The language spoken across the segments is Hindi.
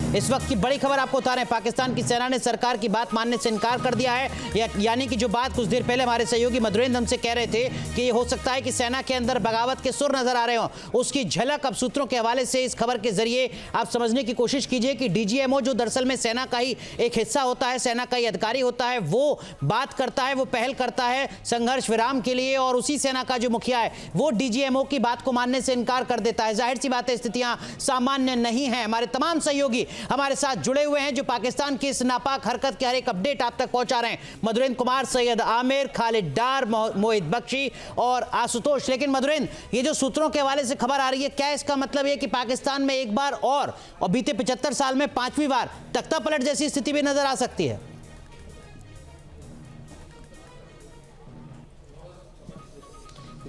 इस वक्त की बड़ी खबर आपको बता रहे हैं, पाकिस्तान की सेना ने सरकार की बात मानने से इनकार कर दिया है। यानी कि जो बात कुछ देर पहले हमारे सहयोगी मधुरेंद्र हमसे कह रहे थे कि ये हो सकता है कि सेना के अंदर बगावत के सुर नजर आ रहे हो, उसकी झलक अब सूत्रों के हवाले से इस खबर के जरिए आप समझने की कोशिश कीजिए कि डीजीएमओ जो दरअसल में सेना का ही एक हिस्सा होता है, सेना का ही अधिकारी होता है, वो बात करता है, वो पहल करता है संघर्ष विराम के लिए, और उसी सेना का जो मुखिया है वो डीजीएमओ की बात को मानने से इनकार कर देता है। जाहिर सी बात है, स्थितियां सामान्य नहीं है। हमारे तमाम सहयोगी हमारे साथ जुड़े हुए हैं जो पाकिस्तान की इस नापाक हरकत के हर एक अपडेट आप तक पहुंचा रहे हैं। मधुरेंद्र कुमार, सैयद आमिर, खालिद डार, मोहित बख्शी और आशुतोष। लेकिन मधुरेंद्र, ये जो सूत्रों के हवाले से खबर आ रही है, क्या इसका मतलब है कि पाकिस्तान में एक बार और बीते 75 साल में 5वीं बार तख्ता पलट जैसी स्थिति भी नजर आ सकती है?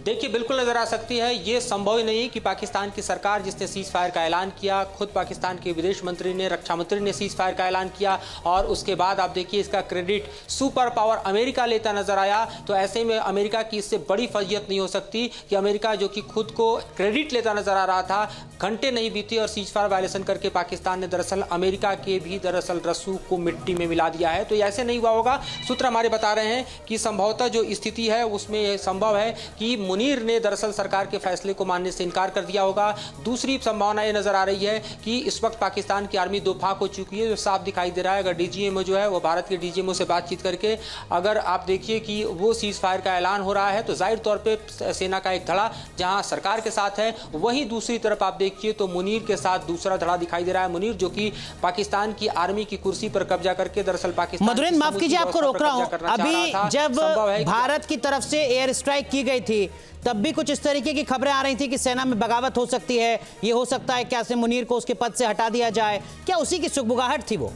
देखिए, बिल्कुल नजर आ सकती है। ये संभव ही नहीं कि पाकिस्तान की सरकार जिसने सीज फायर का ऐलान किया, खुद पाकिस्तान के विदेश मंत्री ने, रक्षा मंत्री ने सीज फायर का ऐलान किया, और उसके बाद आप देखिए इसका क्रेडिट सुपर पावर अमेरिका लेता नजर आया। तो ऐसे में अमेरिका की इससे बड़ी फजीयत नहीं हो सकती कि अमेरिका जो कि खुद को क्रेडिट लेता नजर आ रहा था, घंटे नहीं बीते और सीज फायर वायलेशन करके पाकिस्तान ने दरअसल अमेरिका के भी दरअसल रसूख को मिट्टी में मिला दिया है। तो ऐसे नहीं हुआ होगा। सूत्र हमारे बता रहे हैं कि संभवतः जो स्थिति है उसमें यह संभव है कि मुनीर ने दरअसल सरकार के फैसले को मानने से इनकार कर दिया होगा। दूसरी संभावना ये नजर आ रही है कि इस वक्त पाकिस्तान की आर्मी दो फाक हो चुकी है, जो साफ दिखाई दे रहा है। अगर डीजीएमओ जो है वो भारत के डीजीएमओ से बातचीत करके अगर आप देखिए कि वो सीज फायर का ऐलान हो रहा है, तो जाहिर तौर पे सेना का एक धड़ा जहां सरकार के साथ है, वहीं दूसरी तरफ आप देखिए तो मुनीर के साथ दूसरा धड़ा दिखाई दे रहा है। मुनीर जो कि पाकिस्तान की आर्मी की कुर्सी पर कब्जा करके दरअसल पाकिस्तान, मधुरेंद्र माफ कीजिए आपको रोक रहा हूं, अभी जब भारत की तरफ से एयर स्ट्राइक की गई थी तब भी कुछ इस तरीके की खबरें आ रही थी कि सेना में बगावत हो सकती है, ये हो सकता है क्या से मुनीर को उसके पद से हटा दिया जाए। क्या उसी की सुगबुगाहट थी वो?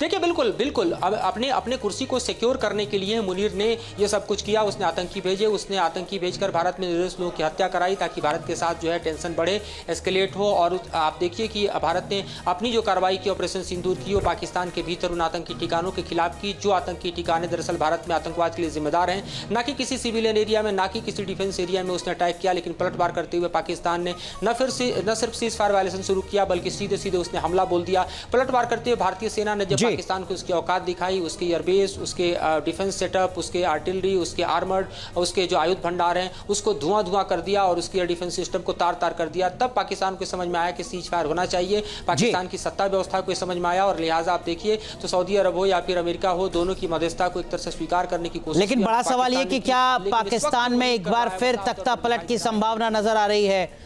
देखिए, बिल्कुल बिल्कुल अब अपने कुर्सी को सिक्योर करने के लिए मुनीर ने ये सब कुछ किया। उसने आतंकी भेजे, उसने आतंकी भेजकर भारत में निर्दोष लोगों की हत्या कराई ताकि भारत के साथ जो है टेंशन बढ़े, एस्केलेट हो। और आप देखिए कि भारत ने अपनी जो कार्रवाई की, ऑपरेशन सिंदूर की, वो पाकिस्तान के भीतर उन आतंकी ठिकानों के खिलाफ की जो आतंकी ठिकाने दरअसल भारत में आतंकवाद के लिए जिम्मेदार हैं। ना कि किसी सिविलियन एरिया में, ना कि किसी डिफेंस एरिया में उसने अटैक किया। लेकिन पलटवार करते हुए पाकिस्तान ने न सिर्फ सीज फायर वायलेशन शुरू किया, बल्कि सीधे सीधे उसने हमला बोल दिया। पलटवार करते हुए भारतीय सेना ने जब पाकिस्तान को उसकी औकात दिखाई, उसके एयरबेस, उसके डिफेंस सेटअप, उसके आर्टिलरी, उसके आर्मर्ड, उसके जो आयुध भंडार हैं, उसको धुआं कर दिया और उसके डिफेंस सिस्टम को तार कर दिया। तब पाकिस्तान को समझ में आया कि सीज फायर होना चाहिए। पाकिस्तान की सत्ता व्यवस्था को समझ में आया और लिहाजा आप देखिए तो सऊदी अरब हो या फिर अमेरिका हो, दोनों की मध्यस्थता को एक तरह से स्वीकार करने की कोशिश। लेकिन बड़ा सवाल ये कि क्या पाकिस्तान में एक बार फिर तख्ता पलट की संभावना नजर आ रही है?